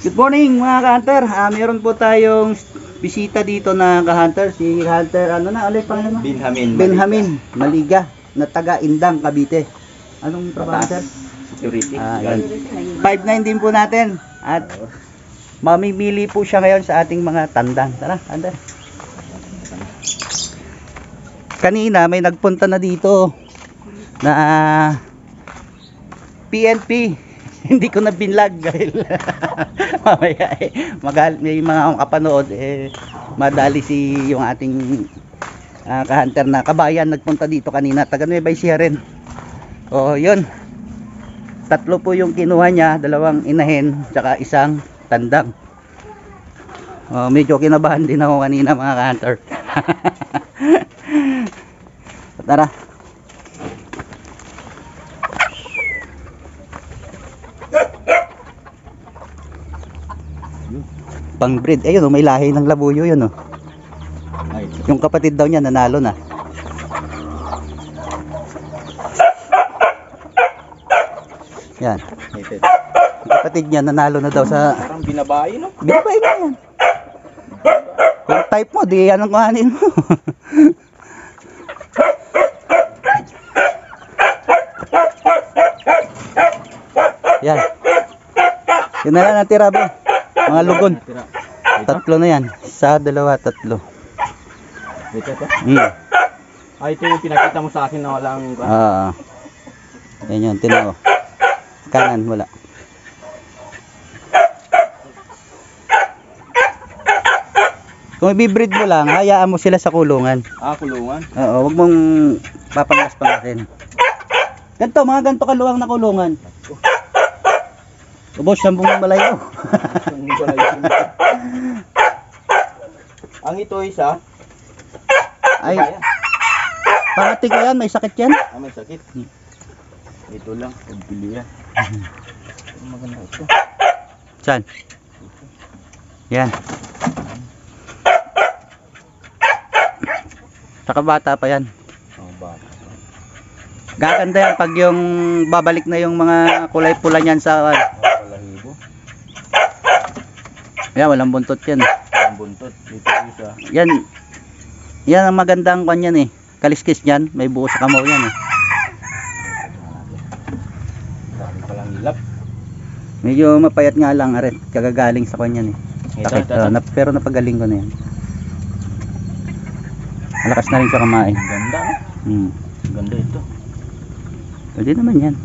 Good morning mga ka-hunter. Meron po tayong bisita dito na ka-hunter. Si Hunter, ano na ulit pangalan mo? Benjamin Maliga na taga Indang, Cavite. Anong trabaho, sir? Security. 5'9" din po natin. At mamimili po siya ngayon sa ating mga tandang. Tara, Hunter. Kanina may nagpunta na dito na PNP. Hindi ko na binlag dahil mamaya may mga kapanood madali si yung ating ka-hunter na kabayan nagpunta dito kanina, taga Nueva Ecija rin. O yun, 3 po yung kinuha niya, 2 inahin tsaka 1 tandang. Medyo kinabahan din ako kanina mga ka-hunter. Tara. Pang breed, ayun may lahi ng labuyo yun yung kapatid daw niya nanalo na. Yan, yung kapatid niya nanalo na daw sa Parang binabae, no? binabae na yan. Yung type mo di yan ang kuhanin mo. Yan, yun na lang natira ba mga lugon. 3 na yan, 1, 2, 3. Ito. Ito yung pinakita mo sa akin na walang... Yan yun, tinaw. Kanan, wala. Kung i-breed mo lang, hayaan mo sila sa kulungan. Kulungan? Oo, wag mong papangas-pangasin. Mga ganito kaluwang na kulungan. Ubos, 10 malayo. Ang ito isa ay pangati ko yan, may sakit yan. may sakit. Ito lang, pagpili yan. Maganda ito. Saan? Yan. Saka bata pa yan. Bata. Gaganda yan pag yung babalik na yung mga kulay pula niyan sa Balahibo. yan, walang buntot yan. Ang buntot. Ito isa. Yan ang magandang kwan yan kaliskis yan, may buo sa kamaw yan Dami palang hilap. medyo mapayat nga lang aret, kagagaling sa kwan yan Takit, pero napagaling ko na yan. Malakas na rin sa kamain. Ganda, no? Ganda ito. Pwede naman yan.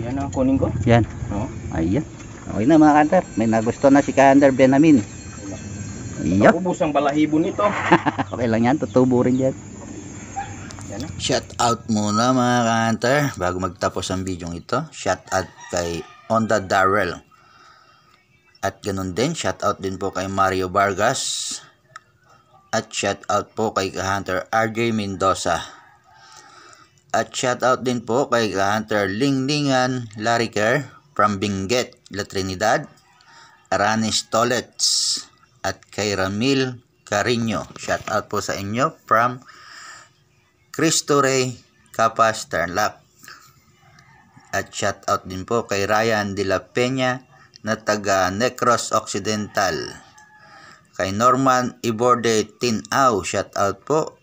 Yan ang kunin ko. Yan. Ayan. Okay na mga ka-hunter. May nagusto na si ka-hunter Benjamin. Yup. Ubus ang balahibo nito. Okay lang yan. Tutubo rin yan. Shout out muna mga ka-hunter bago magtapos ang video ito. Shout out kay Onda Darrell. At ganun din, shout out din po kay Mario Vargas. At shout out po kay ka-hunter RJ Mendoza. At shout out din po kay ka-hunter Linglingan Lariker from Benguet, La Trinidad, Aranis Tolets. At kay Ramil Carino. Shout out po sa inyo from Cristo Rey, Capas, Tarlac. At shout out din po kay Ryan de la Peña na taga Negros Occidental. Kay Norman Iborde Tinaw, shout out po.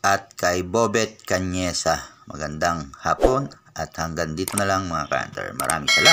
At kay Bobet Cañesa. Magandang hapon at hanggang dito na lang mga ka-hunter. Maraming salamat.